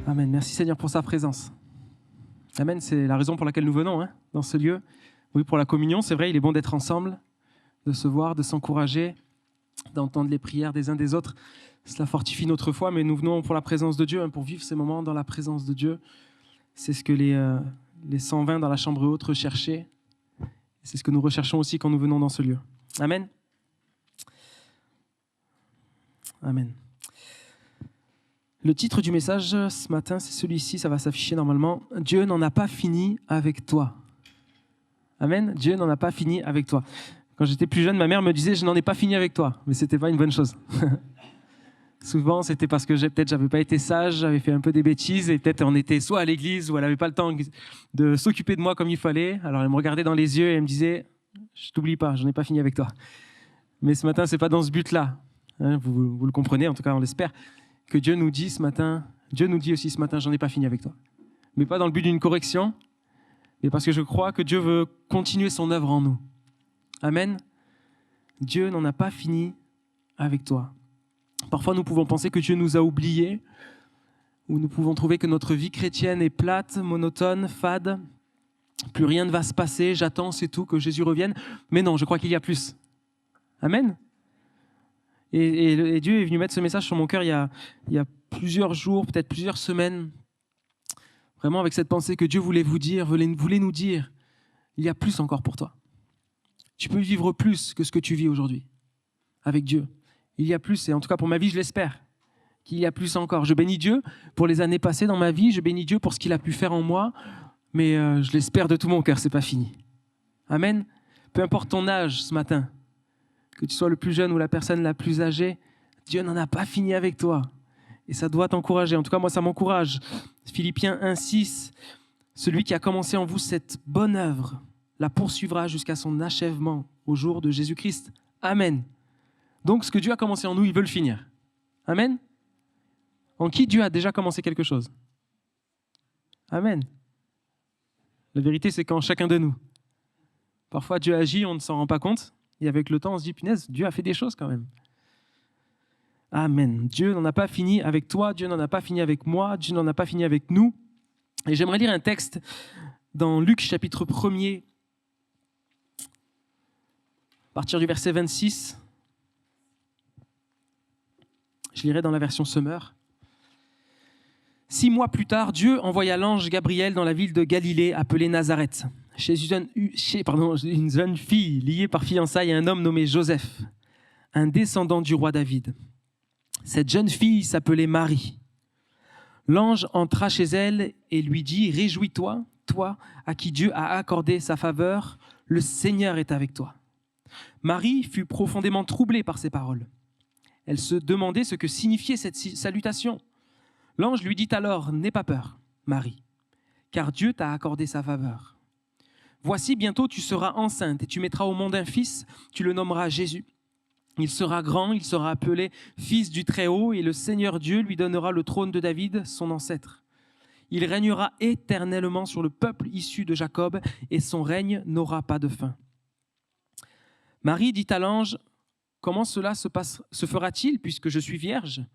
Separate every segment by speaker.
Speaker 1: Amen. Merci Seigneur pour sa présence. Amen, c'est la raison pour laquelle nous venons dans ce lieu. Oui, pour la communion, c'est vrai, il est bon d'être ensemble, de se voir, de s'encourager, d'entendre les prières des uns des autres. Cela fortifie notre foi, mais nous venons pour la présence de Dieu, pour vivre ces moments dans la présence de Dieu. C'est ce que les 120 dans la chambre haute recherchaient. C'est ce que nous recherchons aussi quand nous venons dans ce lieu. Amen. Amen. Le titre du message ce matin, c'est celui-ci, ça va s'afficher normalement. Dieu n'en a pas fini avec toi. Amen. Dieu n'en a pas fini avec toi. Quand j'étais plus jeune, ma mère me disait « je n'en ai pas fini avec toi », mais ce n'était pas une bonne chose. Souvent, c'était parce que peut-être j'avais pas été sage, j'avais fait un peu des bêtises, et peut-être on était soit à l'église, ou elle n'avait pas le temps de s'occuper de moi comme il fallait. Alors elle me regardait dans les yeux et elle me disait « je t'oublie pas, je n'en ai pas fini avec toi ». Mais ce matin, c'est pas dans ce but-là. Vous le comprenez, en tout cas on l'espère, que Dieu nous dit ce matin, Dieu nous dit aussi ce matin « j'en ai pas fini avec toi ». Mais pas dans le but d'une correction, mais parce que je crois que Dieu veut continuer son œuvre en nous. Amen. Dieu n'en a pas fini avec toi. Parfois, nous pouvons penser que Dieu nous a oubliés, ou nous pouvons trouver que notre vie chrétienne est plate, monotone, fade. Plus rien ne va se passer, j'attends, c'est tout, que Jésus revienne. Mais non, je crois qu'il y a plus. Amen. Et Dieu est venu mettre ce message sur mon cœur il y a plusieurs jours, peut-être plusieurs semaines, vraiment avec cette pensée que Dieu voulait nous dire, il y a plus encore pour toi. Tu peux vivre plus que ce que tu vis aujourd'hui avec Dieu. Il y a plus, et en tout cas pour ma vie, je l'espère, qu'il y a plus encore. Je bénis Dieu pour les années passées dans ma vie, je bénis Dieu pour ce qu'il a pu faire en moi, mais je l'espère de tout mon cœur, c'est pas fini. Amen. Peu importe ton âge ce matin, que tu sois le plus jeune ou la personne la plus âgée, Dieu n'en a pas fini avec toi. Et ça doit t'encourager. En tout cas, moi, ça m'encourage. Philippiens 1,6, celui qui a commencé en vous cette bonne œuvre la poursuivra jusqu'à son achèvement au jour de Jésus-Christ. Amen. Donc, ce que Dieu a commencé en nous, il veut le finir. Amen. En qui Dieu a déjà commencé quelque chose. Amen. La vérité, c'est qu'en chacun de nous. Parfois, Dieu agit, on ne s'en rend pas compte. Et avec le temps, on se dit, punaise, Dieu a fait des choses quand même. Amen. Dieu n'en a pas fini avec toi, Dieu n'en a pas fini avec moi, Dieu n'en a pas fini avec nous. Et j'aimerais lire un texte dans Luc chapitre 1er, à partir du verset 26. Je lirai dans la version Semeur. 6 mois plus tard, Dieu envoya l'ange Gabriel dans la ville de Galilée appelée Nazareth, chez une jeune fille liée par fiançailles à un homme nommé Joseph, un descendant du roi David. Cette jeune fille s'appelait Marie. L'ange entra chez elle et lui dit « Réjouis-toi, toi à qui Dieu a accordé sa faveur, le Seigneur est avec toi. » Marie fut profondément troublée par ces paroles. Elle se demandait ce que signifiait cette salutation. L'ange lui dit alors « N'aie pas peur, Marie, car Dieu t'a accordé sa faveur. Voici, bientôt tu seras enceinte et tu mettras au monde un fils, tu le nommeras Jésus. Il sera grand, il sera appelé fils du Très-Haut et le Seigneur Dieu lui donnera le trône de David, son ancêtre. Il régnera éternellement sur le peuple issu de Jacob et son règne n'aura pas de fin. » Marie dit à l'ange « Comment cela se fera-t-il puisque je suis vierge ?»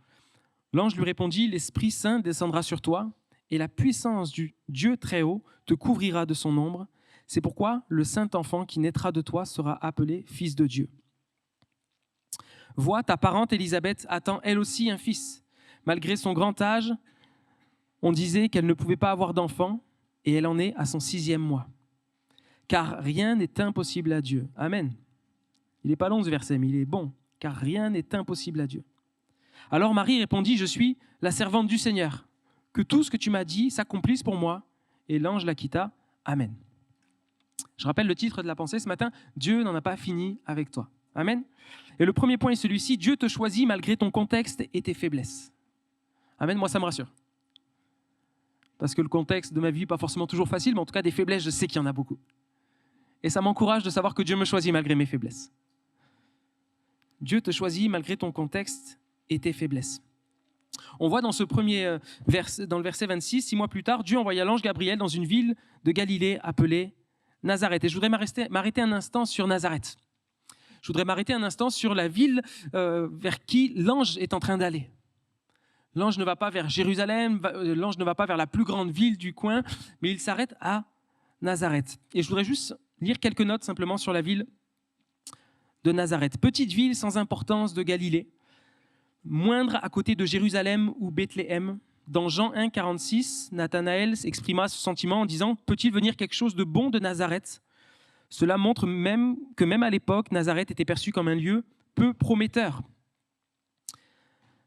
Speaker 1: L'ange lui répondit « L'Esprit Saint descendra sur toi et la puissance du Dieu Très-Haut te couvrira de son ombre. C'est pourquoi le saint enfant qui naîtra de toi sera appelé fils de Dieu. Vois, ta parente Élisabeth attend elle aussi un fils. Malgré son grand âge, on disait qu'elle ne pouvait pas avoir d'enfant et elle en est à son 6e mois. Car rien n'est impossible à Dieu. » Amen. Il n'est pas long ce verset, mais il est bon. Car rien n'est impossible à Dieu. Alors Marie répondit « Je suis la servante du Seigneur. Que tout ce que tu m'as dit s'accomplisse pour moi. » Et l'ange la quitta. Amen. Je rappelle le titre de la pensée ce matin. Dieu n'en a pas fini avec toi. Amen. Et le premier point est celui-ci. Dieu te choisit malgré ton contexte et tes faiblesses. Amen. Moi, ça me rassure. Parce que le contexte de ma vie n'est pas forcément toujours facile, mais en tout cas, des faiblesses, je sais qu'il y en a beaucoup. Et ça m'encourage de savoir que Dieu me choisit malgré mes faiblesses. Dieu te choisit malgré ton contexte et tes faiblesses. On voit dans ce premier verset, dans le verset 26, 6 mois plus tard, Dieu envoya l'ange Gabriel dans une ville de Galilée appelée Nazareth. Et je voudrais m'arrêter un instant sur Nazareth. Je voudrais m'arrêter un instant sur la ville vers qui l'ange est en train d'aller. L'ange ne va pas vers Jérusalem, l'ange ne va pas vers la plus grande ville du coin, mais il s'arrête à Nazareth. Et je voudrais juste lire quelques notes simplement sur la ville de Nazareth. Petite ville sans importance de Galilée, moindre à côté de Jérusalem ou Bethléem. Dans Jean 1, 46, Nathanaël exprima ce sentiment en disant « Peut-il venir quelque chose de bon de Nazareth ?» Cela montre même que même à l'époque, Nazareth était perçu comme un lieu peu prometteur.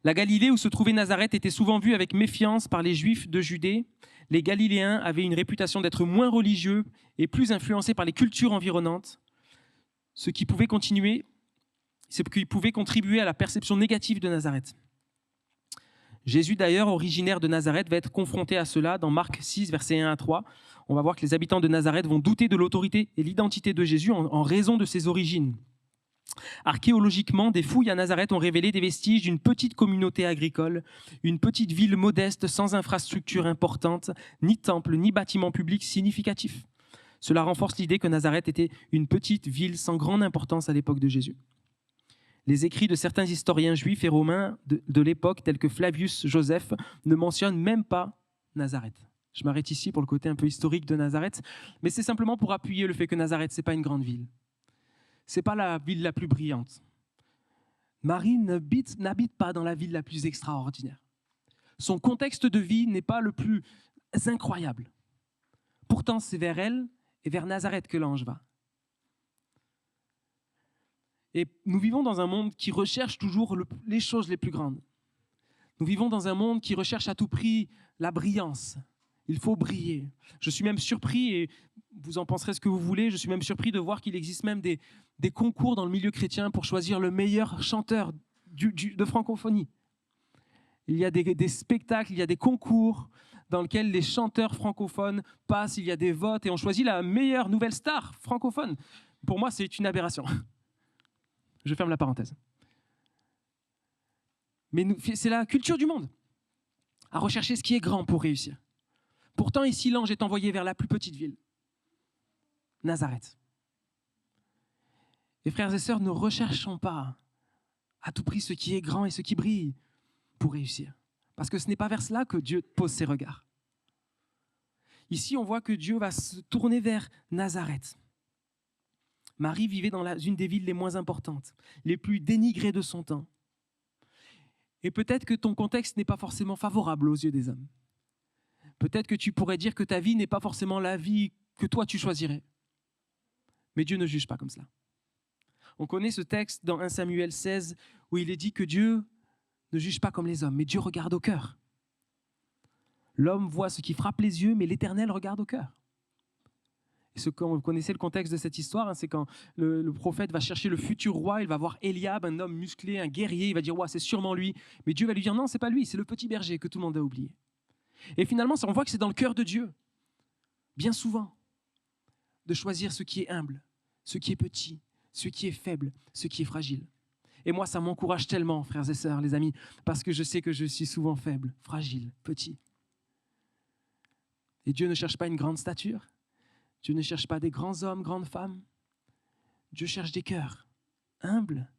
Speaker 1: La Galilée où se trouvait Nazareth était souvent vue avec méfiance par les Juifs de Judée. Les Galiléens avaient une réputation d'être moins religieux et plus influencés par les cultures environnantes, ce qui pouvait contribuer à la perception négative de Nazareth. Jésus, d'ailleurs, originaire de Nazareth, va être confronté à cela dans Marc 6, versets 1 à 3. On va voir que les habitants de Nazareth vont douter de l'autorité et l'identité de Jésus en raison de ses origines. Archéologiquement, des fouilles à Nazareth ont révélé des vestiges d'une petite communauté agricole, une petite ville modeste sans infrastructure importante, ni temple, ni bâtiment public significatif. Cela renforce l'idée que Nazareth était une petite ville sans grande importance à l'époque de Jésus. Les écrits de certains historiens juifs et romains de l'époque, tels que Flavius Joseph, ne mentionnent même pas Nazareth. Je m'arrête ici pour le côté un peu historique de Nazareth, mais c'est simplement pour appuyer le fait que Nazareth, ce n'est pas une grande ville. Ce n'est pas la ville la plus brillante. Marie n'habite pas dans la ville la plus extraordinaire. Son contexte de vie n'est pas le plus incroyable. Pourtant, c'est vers elle et vers Nazareth que l'ange va. Et nous vivons dans un monde qui recherche toujours les choses les plus grandes. Nous vivons dans un monde qui recherche à tout prix la brillance. Il faut briller. Je suis même surpris, et vous en penserez ce que vous voulez, je suis même surpris de voir qu'il existe même des concours dans le milieu chrétien pour choisir le meilleur chanteur de francophonie. Il y a des spectacles, il y a des concours dans lesquels les chanteurs francophones passent, il y a des votes et on choisit la meilleure nouvelle star francophone. Pour moi, c'est une aberration. Je ferme la parenthèse. Mais c'est la culture du monde, à rechercher ce qui est grand pour réussir. Pourtant, ici, l'ange est envoyé vers la plus petite ville, Nazareth. Et frères et sœurs, ne recherchons pas à tout prix ce qui est grand et ce qui brille pour réussir. Parce que ce n'est pas vers cela que Dieu pose ses regards. Ici, on voit que Dieu va se tourner vers Nazareth. Marie vivait dans une des villes les moins importantes, les plus dénigrées de son temps. Et peut-être que ton contexte n'est pas forcément favorable aux yeux des hommes. Peut-être que tu pourrais dire que ta vie n'est pas forcément la vie que toi tu choisirais. Mais Dieu ne juge pas comme cela. On connaît ce texte dans 1 Samuel 16 où il est dit que Dieu ne juge pas comme les hommes, mais Dieu regarde au cœur. L'homme voit ce qui frappe les yeux, mais l'Éternel regarde au cœur. Et vous connaissez le contexte de cette histoire, c'est quand le prophète va chercher le futur roi, il va voir Eliab, un homme musclé, un guerrier, il va dire ouais, c'est sûrement lui. Mais Dieu va lui dire non, c'est pas lui, c'est le petit berger que tout le monde a oublié. Et finalement, on voit que c'est dans le cœur de Dieu, bien souvent, de choisir ce qui est humble, ce qui est petit, ce qui est faible, ce qui est fragile. Et moi, ça m'encourage tellement, frères et sœurs, les amis, parce que je sais que je suis souvent faible, fragile, petit. Et Dieu ne cherche pas une grande stature. Dieu ne cherche pas des grands hommes, grandes femmes. Dieu cherche des cœurs humbles,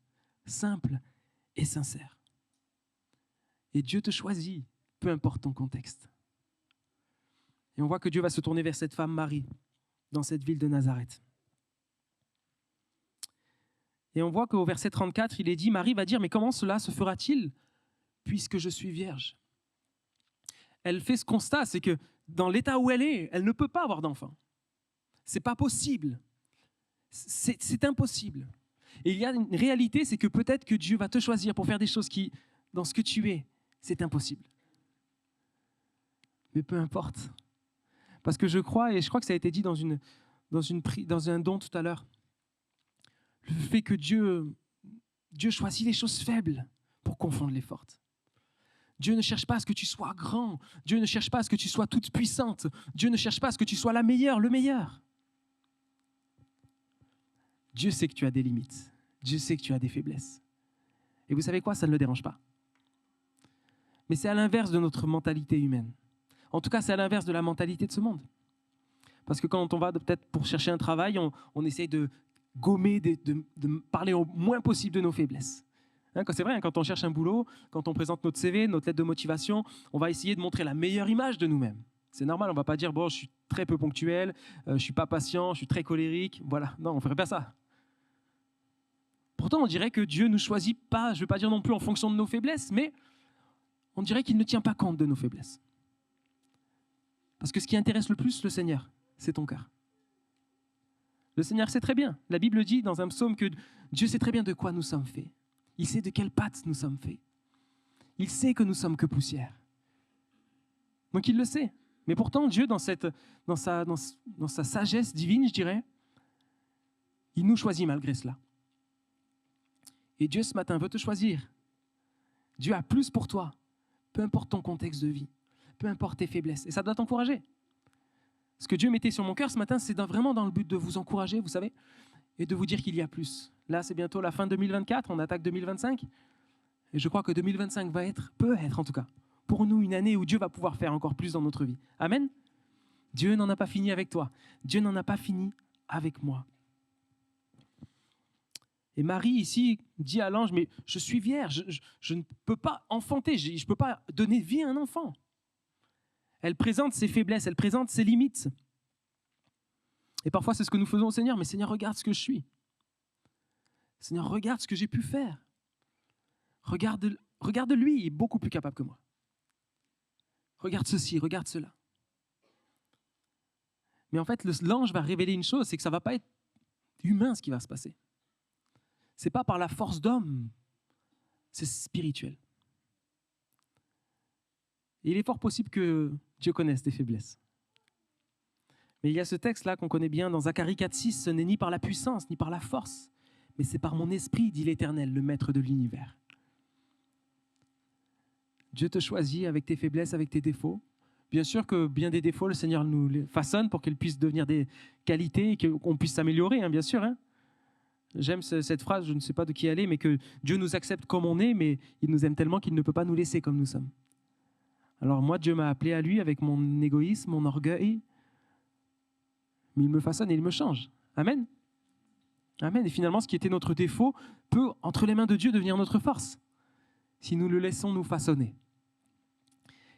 Speaker 1: simples et sincères. Et Dieu te choisit, peu importe ton contexte. Et on voit que Dieu va se tourner vers cette femme Marie, dans cette ville de Nazareth. Et on voit qu'au verset 34, il est dit, Marie va dire, mais comment cela se fera-t-il puisque je suis vierge? Elle fait ce constat, c'est que dans l'état où elle est, elle ne peut pas avoir d'enfant. C'est pas possible. C'est impossible. Et il y a une réalité, c'est que peut-être que Dieu va te choisir pour faire des choses qui, dans ce que tu es, c'est impossible. Mais peu importe. Parce que je crois, et je crois que ça a été dit dans un don tout à l'heure, le fait que Dieu choisit les choses faibles pour confondre les fortes. Dieu ne cherche pas à ce que tu sois grand. Dieu ne cherche pas à ce que tu sois toute puissante. Dieu ne cherche pas à ce que tu sois la meilleure, le meilleur. Dieu sait que tu as des limites. Dieu sait que tu as des faiblesses. Et vous savez quoi? Ça ne le dérange pas. Mais c'est à l'inverse de notre mentalité humaine. En tout cas, c'est à l'inverse de la mentalité de ce monde. Parce que quand on va peut-être pour chercher un travail, on essaye de gommer, de parler au moins possible de nos faiblesses. C'est vrai, quand on cherche un boulot, quand on présente notre CV, notre lettre de motivation, on va essayer de montrer la meilleure image de nous-mêmes. C'est normal, on ne va pas dire, bon, je suis très peu ponctuel, je ne suis pas patient, je suis très colérique. Voilà, non, on ne ferait pas ça. Pourtant, on dirait que Dieu ne nous choisit pas, je ne veux pas dire non plus en fonction de nos faiblesses, mais on dirait qu'il ne tient pas compte de nos faiblesses. Parce que ce qui intéresse le plus le Seigneur, c'est ton cœur. Le Seigneur sait très bien. La Bible dit dans un psaume que Dieu sait très bien de quoi nous sommes faits. Il sait de quelle pâte nous sommes faits. Il sait que nous sommes que poussière. Donc il le sait. Mais pourtant, Dieu, dans sa sagesse divine, je dirais, il nous choisit malgré cela. Et Dieu, ce matin, veut te choisir. Dieu a plus pour toi, peu importe ton contexte de vie, peu importe tes faiblesses. Et ça doit t'encourager. Ce que Dieu mettait sur mon cœur ce matin, c'est vraiment dans le but de vous encourager, vous savez, et de vous dire qu'il y a plus. Là, c'est bientôt la fin 2024, on attaque 2025. Et je crois que 2025 peut être en tout cas, pour nous, une année où Dieu va pouvoir faire encore plus dans notre vie. Amen. Dieu n'en a pas fini avec toi. Dieu n'en a pas fini avec moi. Et Marie, ici, dit à l'ange, mais je suis vierge, je ne peux pas enfanter, je ne peux pas donner vie à un enfant. Elle présente ses faiblesses, elle présente ses limites. Et parfois, c'est ce que nous faisons au Seigneur. Mais Seigneur, regarde ce que je suis. Seigneur, regarde ce que j'ai pu faire. Regarde lui, il est beaucoup plus capable que moi. Regarde ceci, regarde cela. Mais en fait, l'ange va révéler une chose, c'est que ça ne va pas être humain ce qui va se passer. Ce n'est pas par la force d'homme, c'est spirituel. Et il est fort possible que Dieu connaisse tes faiblesses. Mais il y a ce texte-là qu'on connaît bien dans Zacharie 4,6, ce n'est ni par la puissance, ni par la force, mais c'est par mon esprit, dit l'Éternel, le maître de l'univers. Dieu te choisit avec tes faiblesses, avec tes défauts. Bien sûr que bien des défauts, le Seigneur nous les façonne pour qu'ils puissent devenir des qualités et qu'on puisse s'améliorer, bien sûr. J'aime cette phrase, je ne sais pas de qui elle est, mais que Dieu nous accepte comme on est, mais il nous aime tellement qu'il ne peut pas nous laisser comme nous sommes. Alors moi, Dieu m'a appelé à lui avec mon égoïsme, mon orgueil, mais il me façonne et il me change. Amen. Amen. Et finalement, ce qui était notre défaut peut, entre les mains de Dieu, devenir notre force, si nous le laissons nous façonner.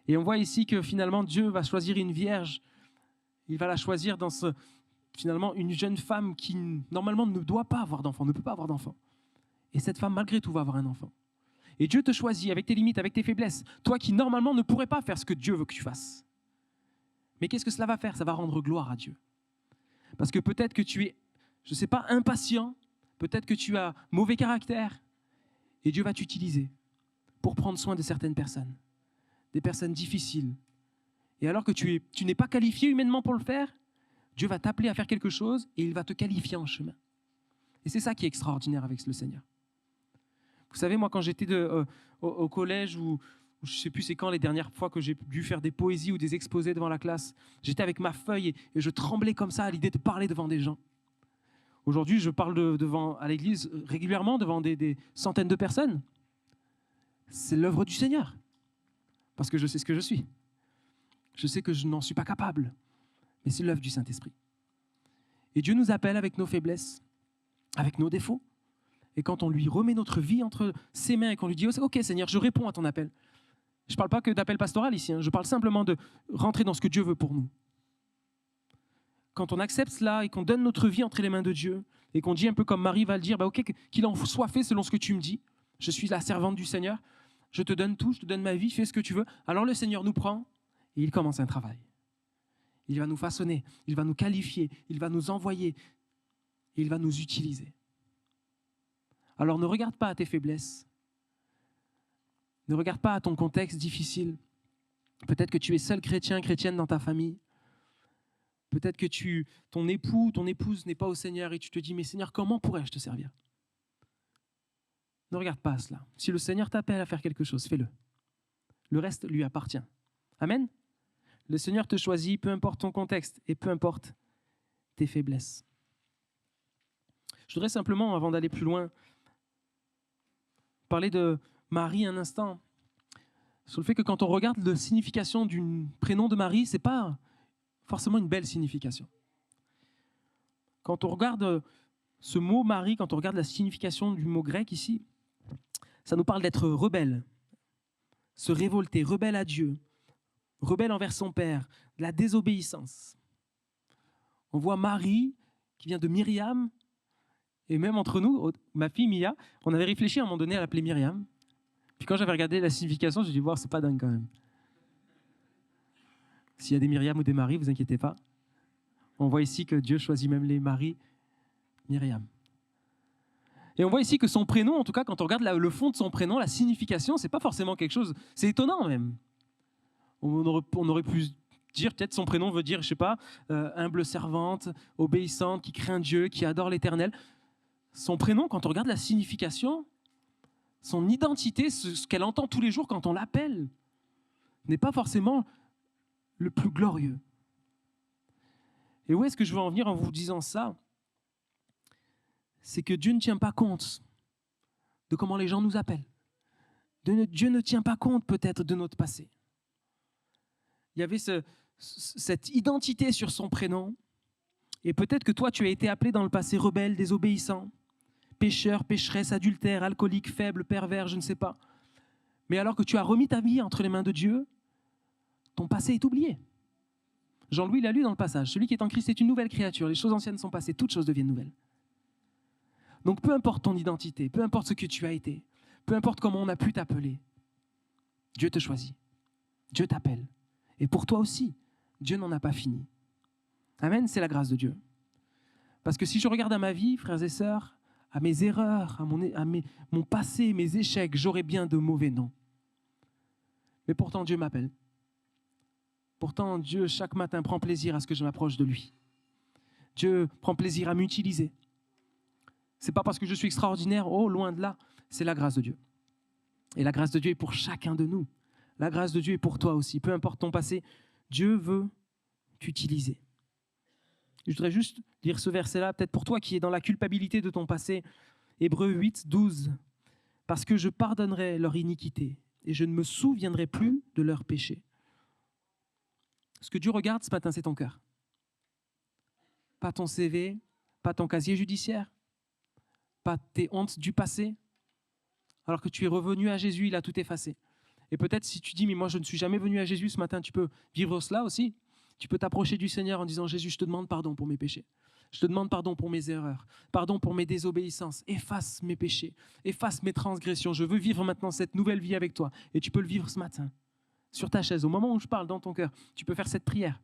Speaker 1: Et on voit ici que finalement, Dieu va choisir une vierge. Il va la choisir finalement, une jeune femme qui, normalement, ne doit pas avoir d'enfant, ne peut pas avoir d'enfant. Et cette femme, malgré tout, va avoir un enfant. Et Dieu te choisit avec tes limites, avec tes faiblesses. Toi qui, normalement, ne pourrais pas faire ce que Dieu veut que tu fasses. Mais qu'est-ce que cela va faire? Ça va rendre gloire à Dieu. Parce que peut-être que tu es, je ne sais pas, impatient. Peut-être que tu as mauvais caractère. Et Dieu va t'utiliser pour prendre soin de certaines personnes. Des personnes difficiles. Et alors que tu n'es pas qualifié humainement pour le faire, Dieu va t'appeler à faire quelque chose et il va te qualifier en chemin. Et c'est ça qui est extraordinaire avec le Seigneur. Vous savez, moi, quand j'étais au collège, ou je ne sais plus c'est quand les dernières fois que j'ai dû faire des poésies ou des exposés devant la classe, j'étais avec ma feuille et je tremblais comme ça à l'idée de parler devant des gens. Aujourd'hui, je parle à l'église régulièrement devant des centaines de personnes. C'est l'œuvre du Seigneur. Parce que je sais ce que je suis. Je sais que je n'en suis pas capable. Mais c'est l'œuvre du Saint-Esprit. Et Dieu nous appelle avec nos faiblesses, avec nos défauts. Et quand on lui remet notre vie entre ses mains et qu'on lui dit « Ok Seigneur, je réponds à ton appel ». Je ne parle pas que d'appel pastoral ici, je parle simplement de rentrer dans ce que Dieu veut pour nous. Quand on accepte cela et qu'on donne notre vie entre les mains de Dieu et qu'on dit un peu comme Marie va le dire « Ok, qu'il en soit fait selon ce que tu me dis. Je suis la servante du Seigneur. Je te donne tout, je te donne ma vie, fais ce que tu veux. » Alors le Seigneur nous prend et il commence un travail. Il va nous façonner, il va nous qualifier, il va nous envoyer, il va nous utiliser. Alors ne regarde pas à tes faiblesses, ne regarde pas à ton contexte difficile. Peut-être que tu es seul chrétien, chrétienne dans ta famille. Peut-être que ton époux, ton épouse n'est pas au Seigneur et tu te dis « Mais Seigneur, comment pourrais-je te servir ?» Ne regarde pas à cela. Si le Seigneur t'appelle à faire quelque chose, fais-le. Le reste lui appartient. Amen. Le Seigneur te choisit, peu importe ton contexte et peu importe tes faiblesses. Je voudrais simplement, avant d'aller plus loin, parler de Marie un instant. Sur le fait que quand on regarde la signification du prénom de Marie, ce n'est pas forcément une belle signification. Quand on regarde ce mot Marie, quand on regarde la signification du mot grec ici, Ça nous parle d'être rebelle, se révolter, rebelle à Dieu, rebelle envers son père, de la désobéissance. On voit Marie, qui vient de Myriam, et même entre nous, ma fille Mia, on avait réfléchi à un moment donné à l'appeler Myriam. Puis quand j'avais regardé la signification, j'ai dit, wow, c'est pas dingue quand même. S'il y a des Myriam ou des Marie, vous inquiétez pas. On voit ici que Dieu choisit même les maris Myriam. Et on voit ici que son prénom, en tout cas, quand on regarde le fond de son prénom, la signification, c'est pas forcément quelque chose, c'est étonnant même. On aurait pu dire, peut-être son prénom veut dire, je sais pas, humble servante, obéissante, qui craint Dieu, qui adore l'Éternel. Son prénom, quand on regarde la signification, son identité, ce qu'elle entend tous les jours quand on l'appelle, n'est pas forcément le plus glorieux. Et où est-ce que je veux en venir en vous disant ça? C'est que Dieu ne tient pas compte de comment les gens nous appellent. Dieu ne tient pas compte peut-être de notre passé. Il y avait cette identité sur son prénom, et peut-être que toi, tu as été appelé dans le passé rebelle, désobéissant, pécheur, pécheresse, adultère, alcoolique, faible, pervers, je ne sais pas. Mais alors que tu as remis ta vie entre les mains de Dieu, ton passé est oublié. Jean-Louis l'a lu dans le passage. Celui qui est en Christ est une nouvelle créature. Les choses anciennes sont passées, toutes choses deviennent nouvelles. Donc peu importe ton identité, peu importe ce que tu as été, peu importe comment on a pu t'appeler, Dieu te choisit, Dieu t'appelle. Et pour toi aussi, Dieu n'en a pas fini. Amen, c'est la grâce de Dieu. Parce que si je regarde à ma vie, frères et sœurs, à mes erreurs, mon passé, mes échecs, j'aurais bien de mauvais noms. Mais pourtant Dieu m'appelle. Pourtant Dieu, chaque matin, prend plaisir à ce que je m'approche de lui. Dieu prend plaisir à m'utiliser. C'est pas parce que je suis extraordinaire, oh, loin de là, c'est la grâce de Dieu. Et la grâce de Dieu est pour chacun de nous. La grâce de Dieu est pour toi aussi. Peu importe ton passé, Dieu veut t'utiliser. Je voudrais juste lire ce verset-là, peut-être pour toi qui es dans la culpabilité de ton passé. Hébreux 8, 12. Parce que je pardonnerai leur iniquité et je ne me souviendrai plus de leurs péchés. Ce que Dieu regarde ce matin, c'est ton cœur. Pas ton CV, pas ton casier judiciaire, pas tes hontes du passé. Alors que tu es revenu à Jésus, il a tout effacé. Et peut-être si tu dis, mais moi je ne suis jamais venu à Jésus ce matin, tu peux vivre cela aussi. Tu peux t'approcher du Seigneur en disant, Jésus, je te demande pardon pour mes péchés. Je te demande pardon pour mes erreurs, pardon pour mes désobéissances. Efface mes péchés, efface mes transgressions. Je veux vivre maintenant cette nouvelle vie avec toi. Et tu peux le vivre ce matin, sur ta chaise. Au moment où je parle dans ton cœur, tu peux faire cette prière.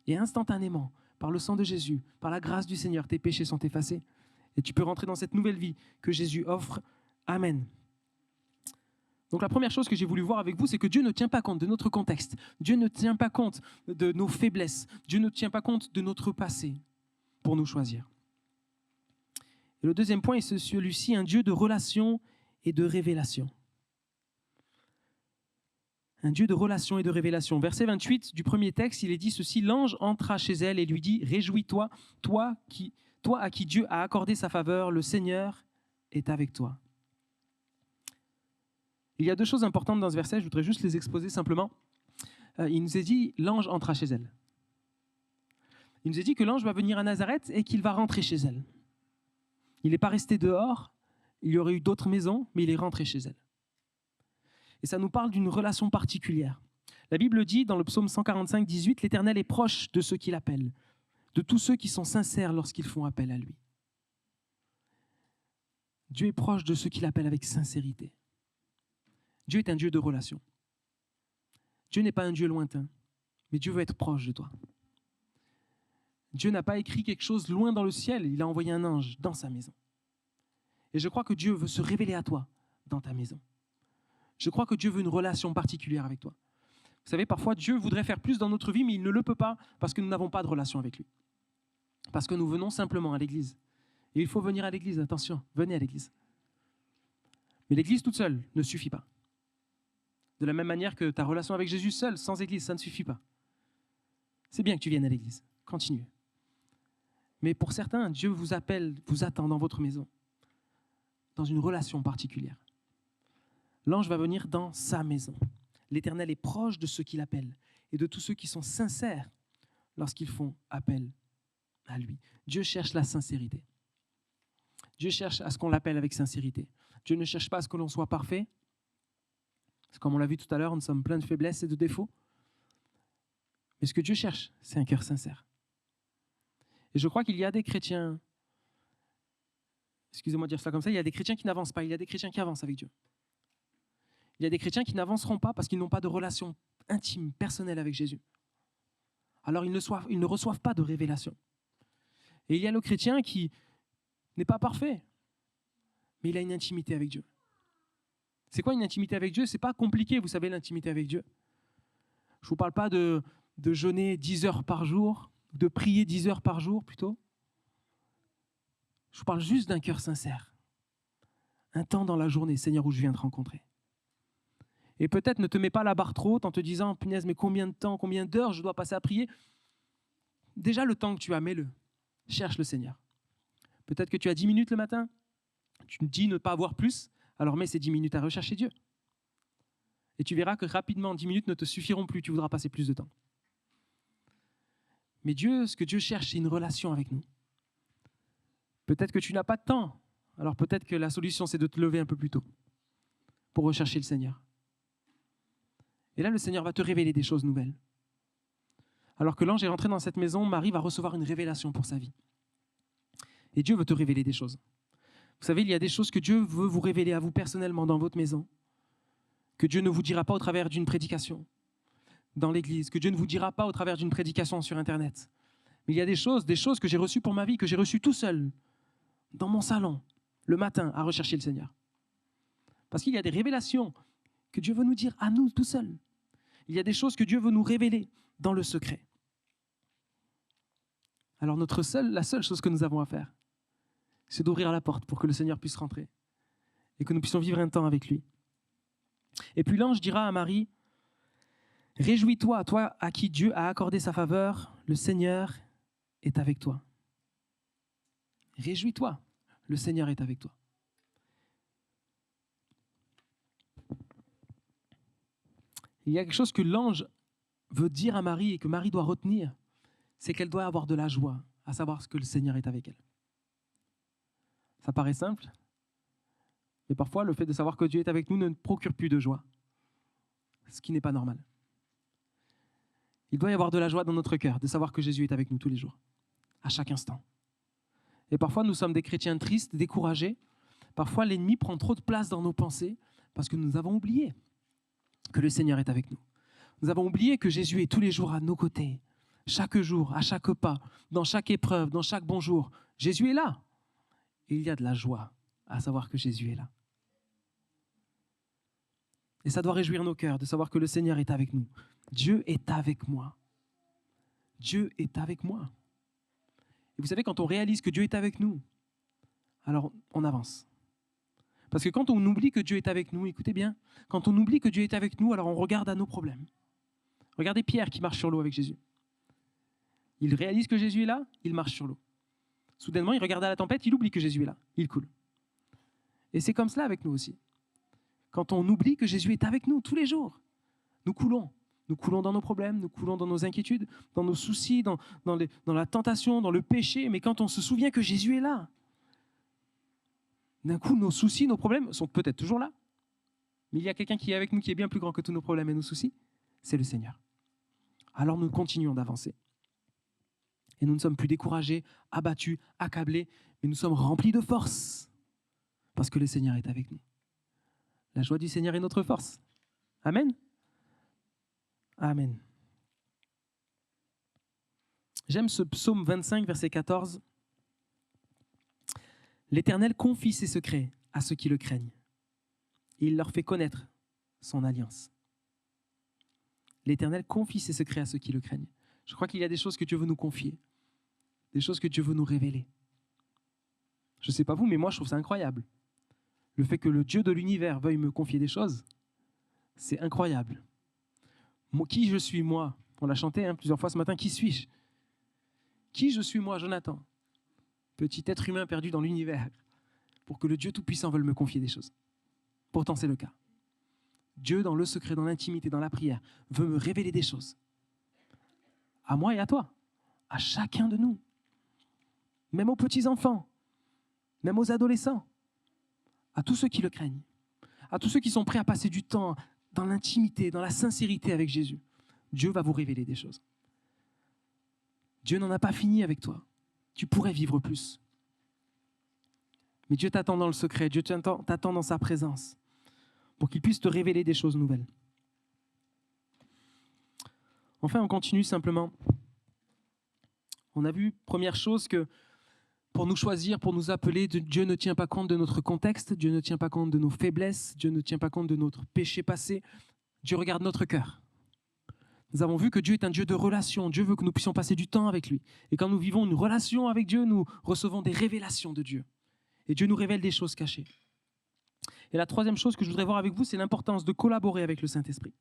Speaker 1: Et instantanément, par le sang de Jésus, par la grâce du Seigneur, tes péchés sont effacés. Et tu peux rentrer dans cette nouvelle vie que Jésus offre. Amen. Donc la première chose que j'ai voulu voir avec vous, c'est que Dieu ne tient pas compte de notre contexte. Dieu ne tient pas compte de nos faiblesses. Dieu ne tient pas compte de notre passé pour nous choisir. Et le deuxième point est celui-ci, un Dieu de relation et de révélation. Un Dieu de relation et de révélation. Verset 28 du premier texte, il est dit ceci, l'ange entra chez elle et lui dit, réjouis-toi, toi à qui Dieu a accordé sa faveur, le Seigneur est avec toi. Il y a deux choses importantes dans ce verset, je voudrais juste les exposer simplement. Il nous est dit, l'ange entra chez elle. Il nous est dit que l'ange va venir à Nazareth et qu'il va rentrer chez elle. Il n'est pas resté dehors, il y aurait eu d'autres maisons, mais il est rentré chez elle. Et ça nous parle d'une relation particulière. La Bible dit, dans le psaume 145, 18, l'Éternel est proche de ceux qui l'appellent, de tous ceux qui sont sincères lorsqu'ils font appel à lui. Dieu est proche de ceux qui l'appellent avec sincérité. Dieu est un Dieu de relation. Dieu n'est pas un Dieu lointain, mais Dieu veut être proche de toi. Dieu n'a pas écrit quelque chose loin dans le ciel, il a envoyé un ange dans sa maison. Et je crois que Dieu veut se révéler à toi dans ta maison. Je crois que Dieu veut une relation particulière avec toi. Vous savez, parfois Dieu voudrait faire plus dans notre vie, mais il ne le peut pas parce que nous n'avons pas de relation avec lui. Parce que nous venons simplement à l'église. Et il faut venir à l'église, attention, venez à l'église. Mais l'église toute seule ne suffit pas. De la même manière que ta relation avec Jésus seul, sans église, ça ne suffit pas. C'est bien que tu viennes à l'église, continue. Mais pour certains, Dieu vous appelle, vous attend dans votre maison, dans une relation particulière. L'ange va venir dans sa maison. L'Éternel est proche de ceux qui l'appellent et de tous ceux qui sont sincères lorsqu'ils font appel à lui. Dieu cherche la sincérité. Dieu cherche à ce qu'on l'appelle avec sincérité. Dieu ne cherche pas à ce que l'on soit parfait. Parce que comme on l'a vu tout à l'heure, nous sommes pleins de faiblesses et de défauts. Mais ce que Dieu cherche, c'est un cœur sincère. Et je crois qu'il y a des chrétiens, excusez-moi de dire ça comme ça, il y a des chrétiens qui n'avancent pas, il y a des chrétiens qui avancent avec Dieu. Il y a des chrétiens qui n'avanceront pas parce qu'ils n'ont pas de relation intime, personnelle avec Jésus. Alors ils ne reçoivent pas de révélation. Et il y a le chrétien qui n'est pas parfait, mais il a une intimité avec Dieu. C'est quoi une intimité avec Dieu? C'est pas compliqué, vous savez, l'intimité avec Dieu. Je ne vous parle pas de jeûner 10 heures par jour, de prier 10 heures par jour plutôt. Je vous parle juste d'un cœur sincère. Un temps dans la journée, Seigneur, où je viens te rencontrer. Et peut-être ne te mets pas la barre trop haute en te disant, punaise, mais combien de temps, combien d'heures je dois passer à prier? Déjà, le temps que tu as, mets-le. Cherche le Seigneur. Peut-être que tu as 10 minutes le matin, tu me dis ne pas avoir plus, alors mets ces 10 minutes à rechercher Dieu. Et tu verras que rapidement, 10 minutes ne te suffiront plus, tu voudras passer plus de temps. Mais Dieu, ce que Dieu cherche, c'est une relation avec nous. Peut-être que tu n'as pas de temps, alors peut-être que la solution, c'est de te lever un peu plus tôt pour rechercher le Seigneur. Et là, le Seigneur va te révéler des choses nouvelles. Alors que l'ange est rentré dans cette maison, Marie va recevoir une révélation pour sa vie. Et Dieu veut te révéler des choses. Vous savez, il y a des choses que Dieu veut vous révéler à vous personnellement dans votre maison, que Dieu ne vous dira pas au travers d'une prédication dans l'église, que Dieu ne vous dira pas au travers d'une prédication sur Internet. Mais il y a des choses que j'ai reçues pour ma vie, que j'ai reçues tout seul, dans mon salon, le matin, à rechercher le Seigneur. Parce qu'il y a des révélations que Dieu veut nous dire à nous tout seuls. Il y a des choses que Dieu veut nous révéler dans le secret. Alors la seule chose que nous avons à faire, c'est d'ouvrir la porte pour que le Seigneur puisse rentrer et que nous puissions vivre un temps avec lui. Et puis l'ange dira à Marie, « Réjouis-toi, toi à qui Dieu a accordé sa faveur, le Seigneur est avec toi. » Réjouis-toi, le Seigneur est avec toi. Il y a quelque chose que l'ange veut dire à Marie et que Marie doit retenir, c'est qu'elle doit avoir de la joie à savoir que le Seigneur est avec elle. Ça paraît simple, mais parfois le fait de savoir que Dieu est avec nous ne procure plus de joie, ce qui n'est pas normal. Il doit y avoir de la joie dans notre cœur de savoir que Jésus est avec nous tous les jours, à chaque instant. Et parfois nous sommes des chrétiens tristes, découragés. Parfois l'ennemi prend trop de place dans nos pensées parce que nous avons oublié que le Seigneur est avec nous. Nous avons oublié que Jésus est tous les jours à nos côtés, chaque jour, à chaque pas, dans chaque épreuve, dans chaque bonjour. Jésus est là. Et il y a de la joie à savoir que Jésus est là. Et ça doit réjouir nos cœurs de savoir que le Seigneur est avec nous. Dieu est avec moi. Dieu est avec moi. Et vous savez, quand on réalise que Dieu est avec nous, alors on avance. Parce que quand on oublie que Dieu est avec nous, écoutez bien, quand on oublie que Dieu est avec nous, alors on regarde à nos problèmes. Regardez Pierre qui marche sur l'eau avec Jésus. Il réalise que Jésus est là, il marche sur l'eau. Soudainement, il regarde à la tempête, il oublie que Jésus est là, il coule. Et c'est comme cela avec nous aussi. Quand on oublie que Jésus est avec nous tous les jours, nous coulons. Nous coulons dans nos problèmes, nous coulons dans nos inquiétudes, dans nos soucis, dans la tentation, dans le péché. Mais quand on se souvient que Jésus est là, d'un coup, nos soucis, nos problèmes sont peut-être toujours là. Mais il y a quelqu'un qui est avec nous, qui est bien plus grand que tous nos problèmes et nos soucis. C'est le Seigneur. Alors nous continuons d'avancer. Et nous ne sommes plus découragés, abattus, accablés, mais nous sommes remplis de force. Parce que le Seigneur est avec nous. La joie du Seigneur est notre force. Amen. Amen. J'aime ce psaume 25, verset 14. L'Éternel confie ses secrets à ceux qui le craignent. Et il leur fait connaître son alliance. L'Éternel confie ses secrets à ceux qui le craignent. Je crois qu'il y a des choses que Dieu veut nous confier, des choses que Dieu veut nous révéler. Je ne sais pas vous, mais moi je trouve ça incroyable. Le fait que le Dieu de l'univers veuille me confier des choses, c'est incroyable. Qui je suis, moi? On l'a chanté plusieurs fois ce matin. Qui suis-je? Qui je suis, moi, Jonathan? Petit être humain perdu dans l'univers, pour que le Dieu Tout-Puissant veuille me confier des choses. Pourtant, c'est le cas. Dieu, dans le secret, dans l'intimité, dans la prière, veut me révéler des choses. À moi et à toi. À chacun de nous. Même aux petits-enfants. Même aux adolescents. à tous ceux qui le craignent, à tous ceux qui sont prêts à passer du temps dans l'intimité, dans la sincérité avec Jésus, Dieu va vous révéler des choses. Dieu n'en a pas fini avec toi. Tu pourrais vivre plus. Mais Dieu t'attend dans le secret, Dieu t'attend dans sa présence pour qu'il puisse te révéler des choses nouvelles. Enfin, on continue simplement. On a vu, première chose, que pour nous choisir, pour nous appeler, Dieu ne tient pas compte de notre contexte, Dieu ne tient pas compte de nos faiblesses, Dieu ne tient pas compte de notre péché passé. Dieu regarde notre cœur. Nous avons vu que Dieu est un Dieu de relation. Dieu veut que nous puissions passer du temps avec lui. Et quand nous vivons une relation avec Dieu, nous recevons des révélations de Dieu. Et Dieu nous révèle des choses cachées. Et la troisième chose que je voudrais voir avec vous, c'est l'importance de collaborer avec le Saint-Esprit.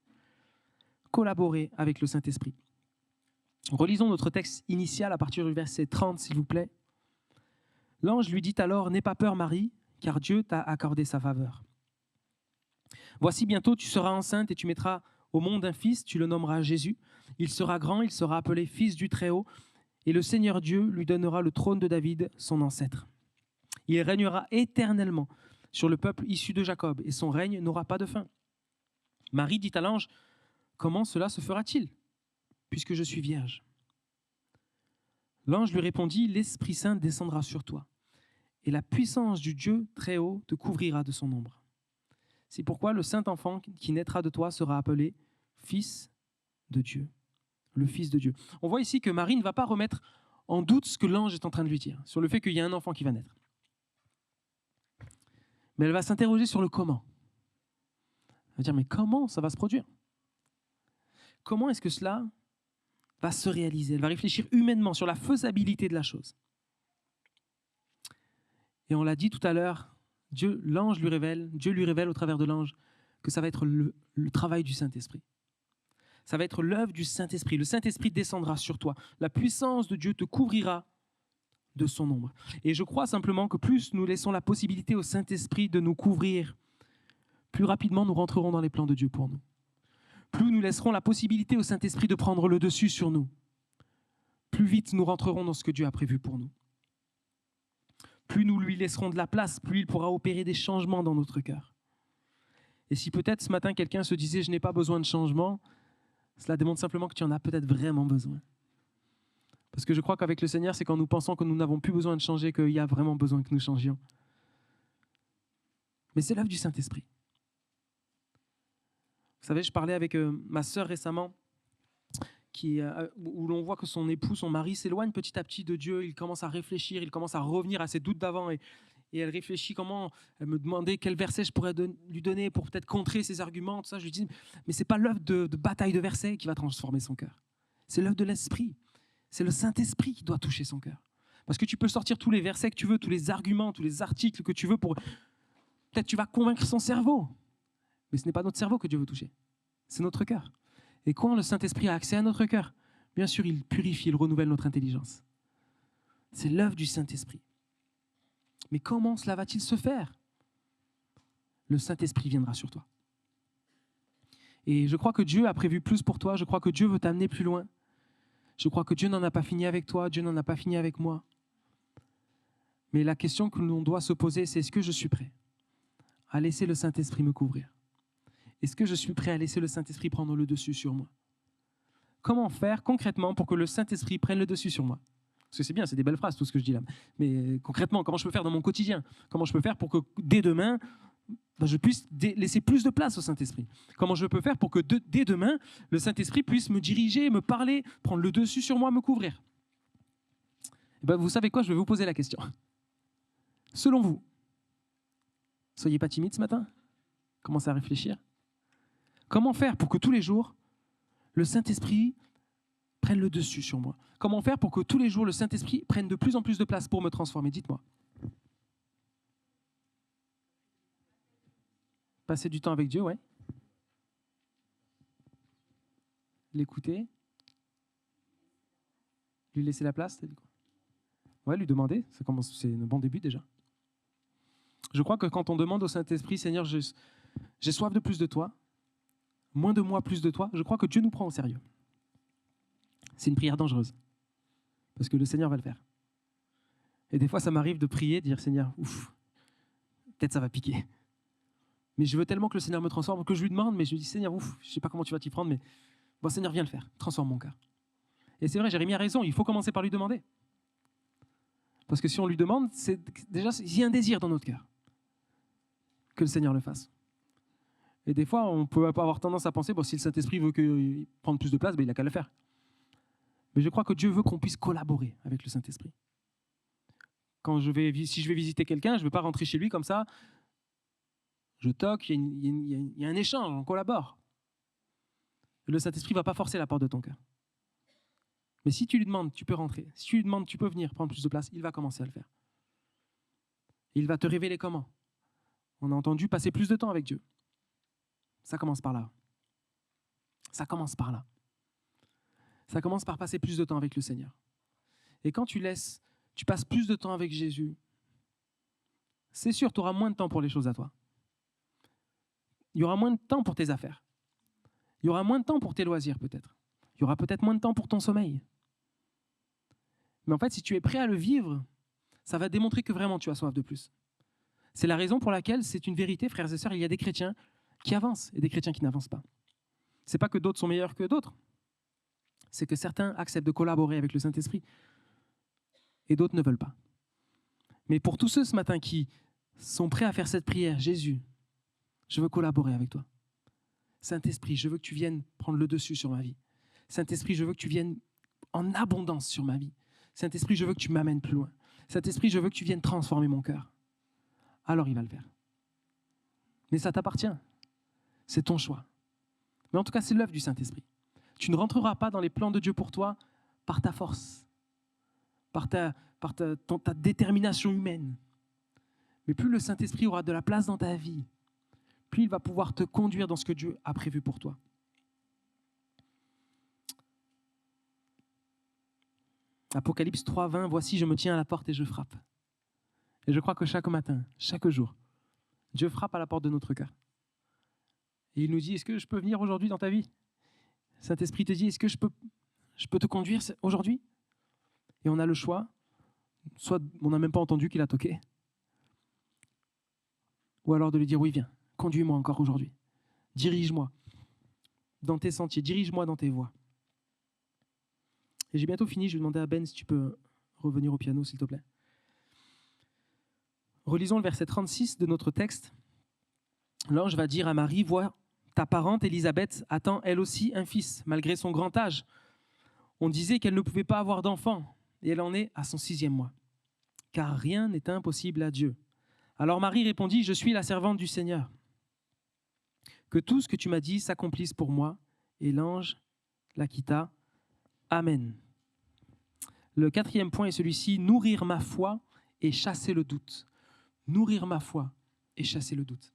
Speaker 1: Collaborer avec le Saint-Esprit. Relisons notre texte initial à partir du verset 30, s'il vous plaît. L'ange lui dit alors « N'aie pas peur, Marie, car Dieu t'a accordé sa faveur. Voici bientôt, tu seras enceinte et tu mettras au monde un fils, tu le nommeras Jésus. Il sera grand, il sera appelé fils du Très-Haut, et le Seigneur Dieu lui donnera le trône de David, son ancêtre. Il régnera éternellement sur le peuple issu de Jacob, et son règne n'aura pas de fin. » Marie dit à l'ange « Comment cela se fera-t-il, puisque je suis vierge ?» L'ange lui répondit « L'Esprit Saint descendra sur toi, et la puissance du Dieu Très-Haut te couvrira de son ombre. C'est pourquoi le saint enfant qui naîtra de toi sera appelé Fils de Dieu, le Fils de Dieu. » On voit ici que Marie ne va pas remettre en doute ce que l'ange est en train de lui dire, sur le fait qu'il y a un enfant qui va naître. Mais elle va s'interroger sur le comment. Elle va dire, mais comment ça va se produire? Comment est-ce que cela va se réaliser? Elle va réfléchir humainement sur la faisabilité de la chose. Et on l'a dit tout à l'heure, Dieu lui révèle au travers de l'ange que ça va être le travail du Saint-Esprit. Ça va être l'œuvre du Saint-Esprit. Le Saint-Esprit descendra sur toi. La puissance de Dieu te couvrira de son ombre. Et je crois simplement que plus nous laissons la possibilité au Saint-Esprit de nous couvrir, plus rapidement nous rentrerons dans les plans de Dieu pour nous. Plus nous laisserons la possibilité au Saint-Esprit de prendre le dessus sur nous, plus vite nous rentrerons dans ce que Dieu a prévu pour nous. Plus nous lui laisserons de la place, plus il pourra opérer des changements dans notre cœur. Et si peut-être ce matin quelqu'un se disait « je n'ai pas besoin de changement », cela démontre simplement que tu en as peut-être vraiment besoin. Parce que je crois qu'avec le Seigneur, c'est quand nous pensons que nous n'avons plus besoin de changer qu'il y a vraiment besoin que nous changions. Mais c'est l'œuvre du Saint-Esprit. Vous savez, je parlais avec ma sœur récemment, où l'on voit que son époux, son mari, s'éloigne petit à petit de Dieu. Il commence à réfléchir, il commence à revenir à ses doutes d'avant. Et elle réfléchit comment, elle me demandait quel verset je pourrais lui donner pour peut-être contrer ses arguments. Tout ça. Je lui dis, mais ce n'est pas l'œuvre de bataille de versets qui va transformer son cœur. C'est l'œuvre de l'Esprit. C'est le Saint-Esprit qui doit toucher son cœur. Parce que tu peux sortir tous les versets que tu veux, tous les arguments, tous les articles que tu veux pour... Peut-être tu vas convaincre son cerveau. Mais ce n'est pas notre cerveau que Dieu veut toucher. C'est notre cœur. Et quand le Saint-Esprit a accès à notre cœur, bien sûr, il purifie, il renouvelle notre intelligence. C'est l'œuvre du Saint-Esprit. Mais comment cela va-t-il se faire? Le Saint-Esprit viendra sur toi. Et je crois que Dieu a prévu plus pour toi. Je crois que Dieu veut t'amener plus loin. Je crois que Dieu n'en a pas fini avec toi. Dieu n'en a pas fini avec moi. Mais la question que l'on doit se poser, c'est est-ce que je suis prêt à laisser le Saint-Esprit me couvrir? Est-ce que je suis prêt à laisser le Saint-Esprit prendre le dessus sur moi? Comment faire concrètement pour que le Saint-Esprit prenne le dessus sur moi? Parce que c'est bien, c'est des belles phrases tout ce que je dis là. Mais concrètement, comment je peux faire dans mon quotidien? Comment je peux faire pour que dès demain, je puisse laisser plus de place au Saint-Esprit? Comment je peux faire pour que dès demain, le Saint-Esprit puisse me diriger, me parler, prendre le dessus sur moi, me couvrir? Vous savez quoi? Je vais vous poser la question. Selon vous, soyez pas timide ce matin. Commencez à réfléchir. Comment faire pour que tous les jours, le Saint-Esprit prenne le dessus sur moi? Comment faire pour que tous les jours, le Saint-Esprit prenne de plus en plus de place pour me transformer? Dites-moi. Passer du temps avec Dieu, ouais. L'écouter. Lui laisser la place, t'as dit quoi? Ouais, lui demander, c'est un bon début déjà. Je crois que quand on demande au Saint-Esprit, Seigneur, j'ai soif de plus de toi, moins de moi, plus de toi, je crois que Dieu nous prend au sérieux. C'est une prière dangereuse, parce que le Seigneur va le faire. Et des fois, ça m'arrive de prier, de dire, Seigneur, ouf, peut-être ça va piquer. Mais je veux tellement que le Seigneur me transforme que je lui demande, mais je lui dis, Seigneur, ouf, je ne sais pas comment tu vas t'y prendre, mais bon, Seigneur, viens le faire, transforme mon cœur. Et c'est vrai, Jérémie a raison, il faut commencer par lui demander. Parce que si on lui demande, c'est déjà, il y a un désir dans notre cœur que le Seigneur le fasse. Et des fois, on peut avoir tendance à penser, bon, si le Saint-Esprit veut prendre plus de place, ben, il n'a qu'à le faire. Mais je crois que Dieu veut qu'on puisse collaborer avec le Saint-Esprit. Si je vais visiter quelqu'un, je ne vais pas rentrer chez lui comme ça. Je toque, il y a un échange, on collabore. Le Saint-Esprit ne va pas forcer la porte de ton cœur. Mais si tu lui demandes, tu peux rentrer. Si tu lui demandes, tu peux venir prendre plus de place, il va commencer à le faire. Il va te révéler comment. On a entendu passer plus de temps avec Dieu. Ça commence par là. Ça commence par là. Ça commence par passer plus de temps avec le Seigneur. Et quand tu passes plus de temps avec Jésus, c'est sûr, tu auras moins de temps pour les choses à toi. Il y aura moins de temps pour tes affaires. Il y aura moins de temps pour tes loisirs peut-être. Il y aura peut-être moins de temps pour ton sommeil. Mais en fait, si tu es prêt à le vivre, ça va démontrer que vraiment tu as soif de plus. C'est la raison pour laquelle c'est une vérité, frères et sœurs, il y a des chrétiens qui avancent et des chrétiens qui n'avancent pas. Ce n'est pas que d'autres sont meilleurs que d'autres. C'est que certains acceptent de collaborer avec le Saint-Esprit et d'autres ne veulent pas. Mais pour tous ceux ce matin qui sont prêts à faire cette prière, Jésus, je veux collaborer avec toi. Saint-Esprit, je veux que tu viennes prendre le dessus sur ma vie. Saint-Esprit, je veux que tu viennes en abondance sur ma vie. Saint-Esprit, je veux que tu m'amènes plus loin. Saint-Esprit, je veux que tu viennes transformer mon cœur. Alors il va le faire. Mais ça t'appartient. C'est ton choix. Mais en tout cas, c'est l'œuvre du Saint-Esprit. Tu ne rentreras pas dans les plans de Dieu pour toi par ta force, par ta détermination humaine. Mais plus le Saint-Esprit aura de la place dans ta vie, plus il va pouvoir te conduire dans ce que Dieu a prévu pour toi. Apocalypse 3:20, voici, je me tiens à la porte et je frappe. Et je crois que chaque matin, chaque jour, Dieu frappe à la porte de notre cœur. Et il nous dit, est-ce que je peux venir aujourd'hui dans ta vie ? Saint-Esprit te dit, est-ce que je peux te conduire aujourd'hui ? Et on a le choix, soit on n'a même pas entendu qu'il a toqué, ou alors de lui dire, oui, viens, conduis-moi encore aujourd'hui. Dirige-moi dans tes sentiers, dirige-moi dans tes voies. Et j'ai bientôt fini, je vais demander à Ben si tu peux revenir au piano, s'il te plaît. Relisons le verset 36 de notre texte. L'ange va dire à Marie, vois, ta parente Élisabeth attend elle aussi un fils, malgré son grand âge. On disait qu'elle ne pouvait pas avoir d'enfant, et elle en est à son 6e mois. Car rien n'est impossible à Dieu. Alors Marie répondit, je suis la servante du Seigneur. Que tout ce que tu m'as dit s'accomplisse pour moi. Et l'ange la quitta. Amen. Le 4e point est celui-ci, nourrir ma foi et chasser le doute. Nourrir ma foi et chasser le doute.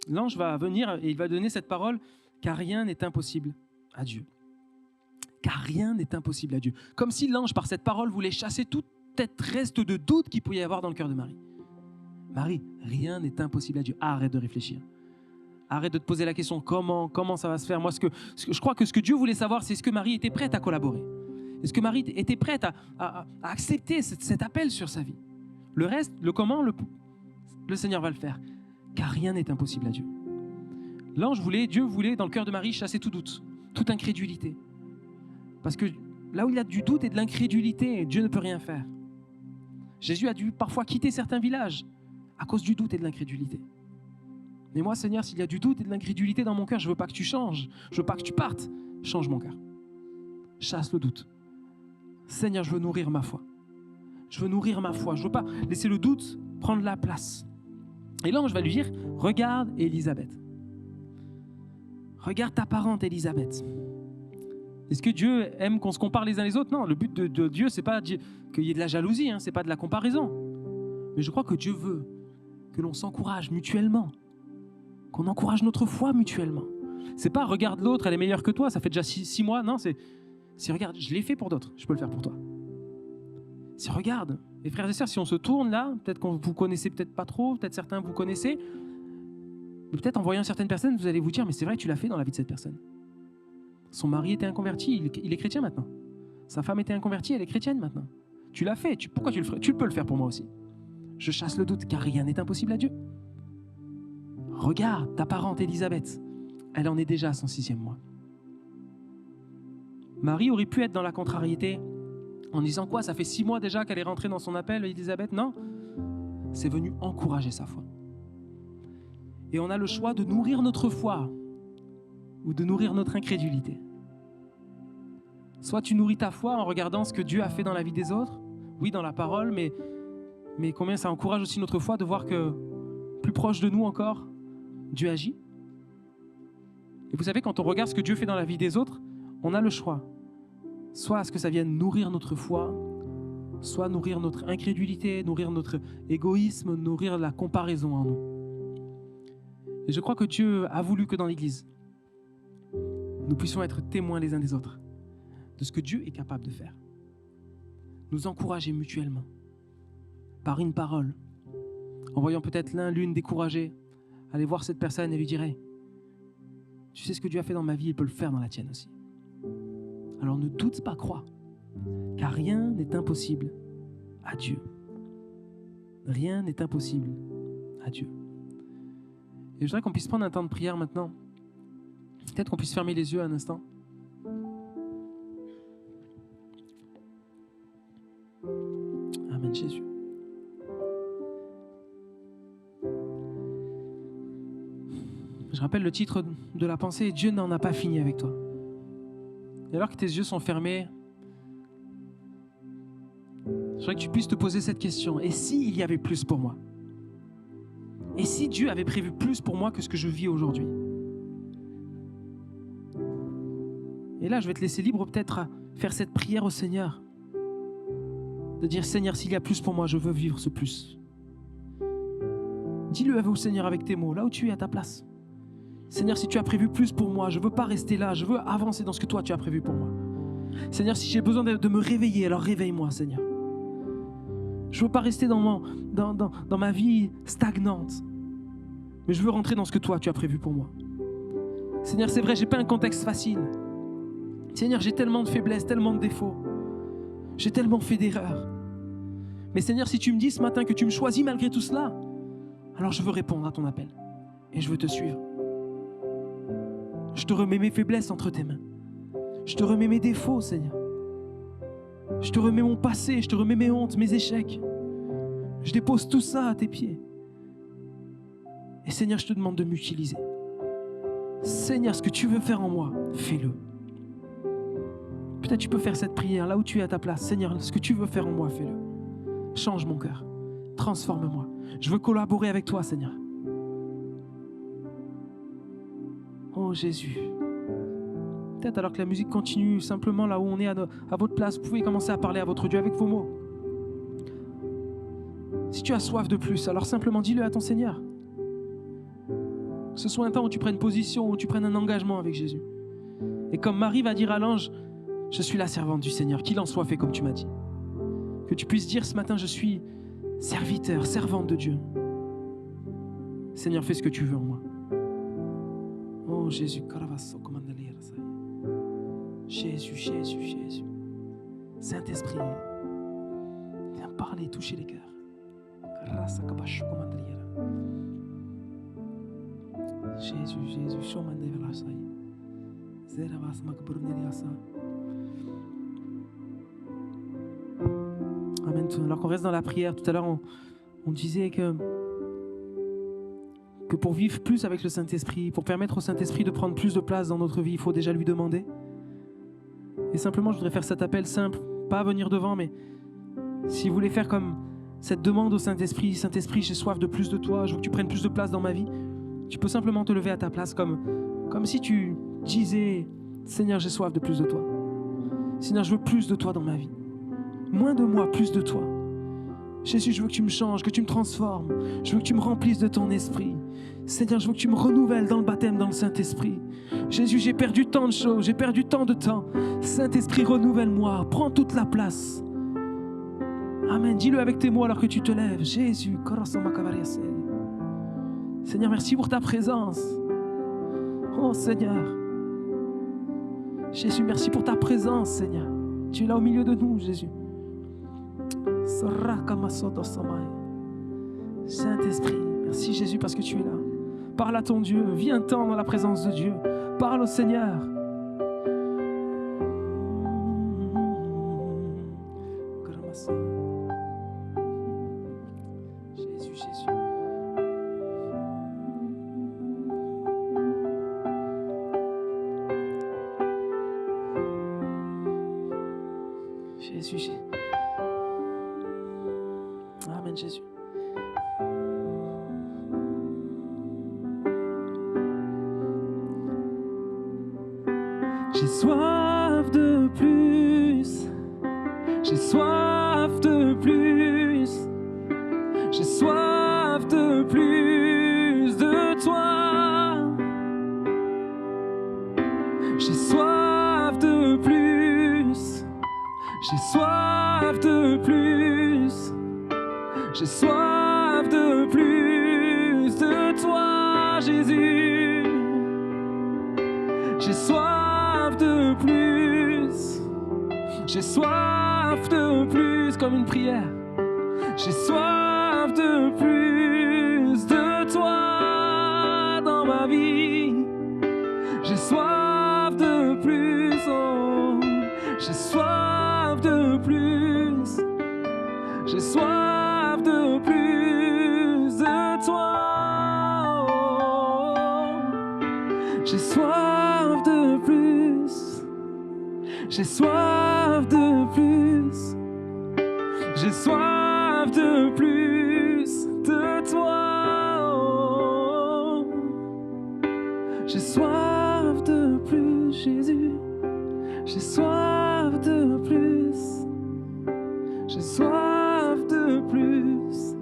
Speaker 1: L'ange va venir et il va donner cette parole, car rien n'est impossible à Dieu. Car rien n'est impossible à Dieu. Comme si l'ange, par cette parole, voulait chasser tout reste de doute qu'il pouvait y avoir dans le cœur de Marie. Marie, rien n'est impossible à Dieu. Arrête de réfléchir. Arrête de te poser la question, comment ça va se faire ? Moi, je crois que ce que Dieu voulait savoir, c'est est-ce que Marie était prête à collaborer ? Est-ce que Marie était prête à accepter cet appel sur sa vie ? Le reste, le comment, le Seigneur va le faire. Car rien n'est impossible à Dieu. Dieu voulait dans le cœur de Marie chasser tout doute, toute incrédulité. Parce que là où il y a du doute et de l'incrédulité, Dieu ne peut rien faire. Jésus a dû parfois quitter certains villages à cause du doute et de l'incrédulité. Mais moi, Seigneur, s'il y a du doute et de l'incrédulité dans mon cœur, je ne veux pas que tu changes, je ne veux pas que tu partes. Change mon cœur. Chasse le doute. Seigneur, je veux nourrir ma foi. Je veux nourrir ma foi. Je ne veux pas laisser le doute prendre la place. Et l'ange va lui dire, regarde Élisabeth. Regarde ta parente Élisabeth. Est-ce que Dieu aime qu'on se compare les uns les autres ? Non, le but de Dieu, ce n'est pas qu'il y ait de la jalousie, ce n'est pas de la comparaison. Mais je crois que Dieu veut que l'on s'encourage mutuellement, qu'on encourage notre foi mutuellement. C'est pas regarde l'autre, elle est meilleure que toi, ça fait déjà 6 mois. Non, c'est regarde, je l'ai fait pour d'autres, je peux le faire pour toi. C'est regarde. Et frères et sœurs, si on se tourne là, peut-être que vous connaissez peut-être pas trop, peut-être certains vous connaissez, mais peut-être en voyant certaines personnes, vous allez vous dire, mais c'est vrai que tu l'as fait dans la vie de cette personne. Son mari était inconverti, il est chrétien maintenant. Sa femme était inconvertie, elle est chrétienne maintenant. Tu l'as fait, pourquoi tu le ferais ? Tu peux le faire pour moi aussi. Je chasse le doute, car rien n'est impossible à Dieu. Regarde ta parente Élisabeth, elle en est déjà à son 6e mois. Marie aurait pu être dans la contrariété en disant quoi? Ça fait 6 mois déjà qu'elle est rentrée dans son appel, Élisabeth? Non, c'est venu encourager sa foi. Et on a le choix de nourrir notre foi ou de nourrir notre incrédulité. Soit tu nourris ta foi en regardant ce que Dieu a fait dans la vie des autres, oui, dans la parole, mais combien ça encourage aussi notre foi de voir que plus proche de nous encore, Dieu agit. Et vous savez, quand on regarde ce que Dieu fait dans la vie des autres, on a le choix. Soit à ce que ça vienne nourrir notre foi, soit nourrir notre incrédulité, nourrir notre égoïsme, nourrir la comparaison en nous. Et je crois que Dieu a voulu que dans l'Église, nous puissions être témoins les uns des autres de ce que Dieu est capable de faire. Nous encourager mutuellement, par une parole, en voyant peut-être l'une découragée, aller voir cette personne et lui dire hey, « Tu sais ce que Dieu a fait dans ma vie, il peut le faire dans la tienne aussi. » Alors ne doute pas, crois, car rien n'est impossible à Dieu. Rien n'est impossible à Dieu. Et je voudrais qu'on puisse prendre un temps de prière maintenant. Peut-être qu'on puisse fermer les yeux un instant. Amen, Jésus. Je rappelle le titre de la pensée, Dieu n'en a pas fini avec toi. Et alors que tes yeux sont fermés, je voudrais que tu puisses te poser cette question. Et s'il y avait plus pour moi? Et si Dieu avait prévu plus pour moi que ce que je vis aujourd'hui? Et là, je vais te laisser libre peut-être à faire cette prière au Seigneur. De dire, Seigneur, s'il y a plus pour moi, je veux vivre ce plus. Dis-le au Seigneur avec tes mots, là où tu es à ta place. Seigneur, si tu as prévu plus pour moi, je ne veux pas rester là, je veux avancer dans ce que toi tu as prévu pour moi. Seigneur, si j'ai besoin de me réveiller, alors réveille-moi, Seigneur. Je ne veux pas rester dans ma vie stagnante, mais je veux rentrer dans ce que toi tu as prévu pour moi. Seigneur, c'est vrai, je n'ai pas un contexte facile. Seigneur, j'ai tellement de faiblesses, tellement de défauts. J'ai tellement fait d'erreurs. Mais Seigneur, si tu me dis ce matin que tu me choisis malgré tout cela, alors je veux répondre à ton appel et je veux te suivre. Je te remets mes faiblesses entre tes mains. Je te remets mes défauts, Seigneur. Je te remets mon passé, je te remets mes hontes, mes échecs. Je dépose tout ça à tes pieds. Et Seigneur, je te demande de m'utiliser. Seigneur, ce que tu veux faire en moi, fais-le. Peut-être tu peux faire cette prière là où tu es à ta place. Seigneur, ce que tu veux faire en moi, fais-le. Change mon cœur. Transforme-moi. Je veux collaborer avec toi, Seigneur. Oh Jésus. Peut-être alors que la musique continue, simplement là où on est à votre place, vous pouvez commencer à parler à votre Dieu avec vos mots. Si tu as soif de plus, alors simplement dis-le à ton Seigneur. Que ce soit un temps où tu prennes position, où tu prennes un engagement avec Jésus. Et comme Marie va dire à l'ange, je suis la servante du Seigneur, qu'il en soit fait comme tu m'as dit. Que tu puisses dire ce matin, je suis serviteur, servante de Dieu. Seigneur, fais ce que tu veux en moi. Oh Jésus, Jésus, Jésus, Jésus. Saint-Esprit, viens parler, toucher les cœurs. Jésus, Jésus, Amen. Alors qu'on reste dans la prière, tout à l'heure on disait que pour vivre plus avec le Saint-Esprit, pour permettre au Saint-Esprit de prendre plus de place dans notre vie, il faut déjà lui demander. Et simplement, je voudrais faire cet appel simple, pas à venir devant, mais si vous voulez faire comme cette demande au Saint-Esprit, Saint-Esprit, j'ai soif de plus de toi, je veux que tu prennes plus de place dans ma vie, tu peux simplement te lever à ta place comme si tu disais, Seigneur, j'ai soif de plus de toi. Seigneur, je veux plus de toi dans ma vie. Moins de moi, plus de toi. Jésus, je veux que tu me changes, que tu me transformes. Je veux que tu me remplisses de ton esprit. Seigneur, je veux que tu me renouvelles dans le baptême, dans le Saint-Esprit. Jésus, j'ai perdu tant de choses, j'ai perdu tant de temps. Saint-Esprit, renouvelle-moi, prends toute la place. Amen, dis-le avec tes mots alors que tu te lèves. Jésus, Seigneur, merci pour ta présence. Oh Seigneur. Jésus, merci pour ta présence, Seigneur. Tu es là au milieu de nous, Jésus. Saint-Esprit, merci Jésus parce que tu es là. Parle à ton Dieu, viens-t'en dans la présence de Dieu. Parle au Seigneur. Jésus, Jésus. Jésus, Jésus. Amen, Jésus. J'ai soif de plus. J'ai soif de plus. J'ai soif de plus de toi. J'ai soif de plus. J'ai soif de plus. J'ai soif de plus de toi, Jésus. J'ai soif de plus. J'ai soif de plus, comme une prière. J'ai soif de plus de toi dans ma vie. J'ai soif de plus, oh. J'ai soif de plus. J'ai soif de plus de toi, oh. J'ai soif de plus. J'ai soif de plus. J'ai soif de plus de toi, oh. J'ai soif de plus, Jésus. J'ai soif de plus. J'ai soif de plus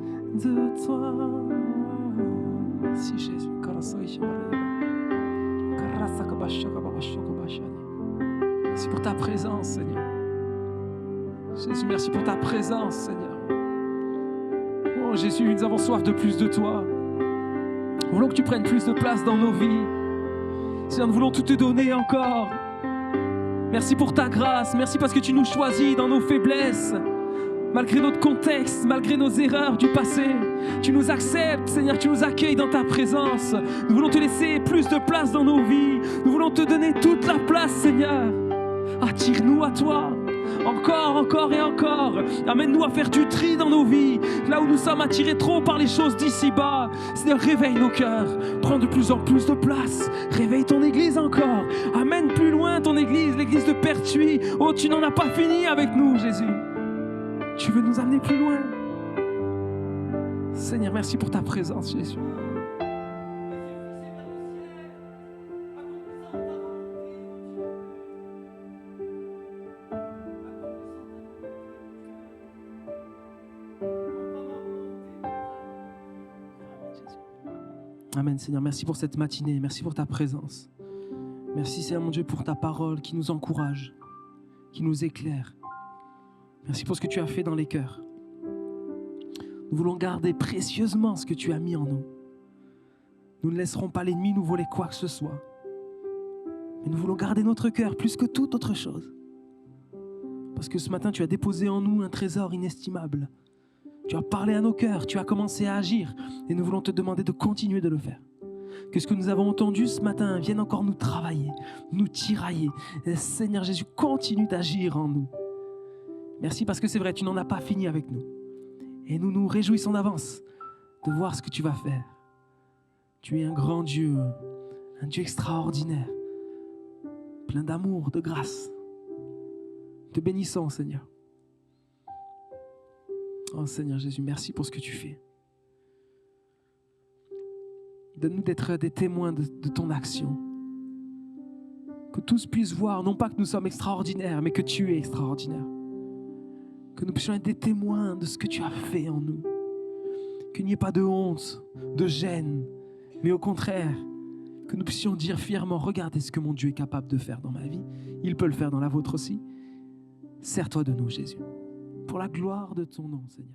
Speaker 1: de toi. Merci Jésus. Merci pour ta présence, Seigneur. Jésus, merci pour ta présence, Seigneur. Oh Jésus, nous avons soif de plus de toi. Nous voulons que tu prennes plus de place dans nos vies. Seigneur, nous voulons tout te donner encore. Merci pour ta grâce. Merci parce que tu nous choisis dans nos faiblesses. Malgré notre contexte, malgré nos erreurs du passé, tu nous acceptes, Seigneur, tu nous accueilles dans ta présence. Nous voulons te laisser plus de place dans nos vies. Nous voulons te donner toute la place, Seigneur. Attire-nous à toi, encore, encore et encore. Amène-nous à faire du tri dans nos vies, là où nous sommes attirés trop par les choses d'ici-bas. Seigneur, réveille nos cœurs, prends de plus en plus de place. Réveille ton église encore. Amène plus loin ton église, l'église de Pertuis. Oh, tu n'en as pas fini avec nous, Jésus. Tu veux nous amener plus loin. Seigneur, merci pour ta présence, Jésus. Amen, Seigneur. Merci pour cette matinée. Merci pour ta présence. Merci, Seigneur mon Dieu, pour ta parole qui nous encourage, qui nous éclaire. Merci pour ce que tu as fait dans les cœurs. Nous voulons garder précieusement ce que tu as mis en nous. Nous ne laisserons pas l'ennemi nous voler quoi que ce soit. Mais nous voulons garder notre cœur plus que toute autre chose. Parce que ce matin, tu as déposé en nous un trésor inestimable. Tu as parlé à nos cœurs, tu as commencé à agir. Et nous voulons te demander de continuer de le faire. Que ce que nous avons entendu ce matin vienne encore nous travailler, nous tirailler. Et Seigneur Jésus, continue d'agir en nous. Merci parce que c'est vrai, tu n'en as pas fini avec nous. Et nous nous réjouissons d'avance de voir ce que tu vas faire. Tu es un grand Dieu, un Dieu extraordinaire, plein d'amour, de grâce. Te bénissons, Seigneur. Oh Seigneur Jésus, merci pour ce que tu fais. Donne-nous d'être des témoins de ton action. Que tous puissent voir, non pas que nous sommes extraordinaires, mais que tu es extraordinaire. Que nous puissions être des témoins de ce que tu as fait en nous. Qu'il n'y ait pas de honte, de gêne, mais au contraire, que nous puissions dire fièrement, regardez ce que mon Dieu est capable de faire dans ma vie. Il peut le faire dans la vôtre aussi. Sers-toi de nous, Jésus, pour la gloire de ton nom, Seigneur.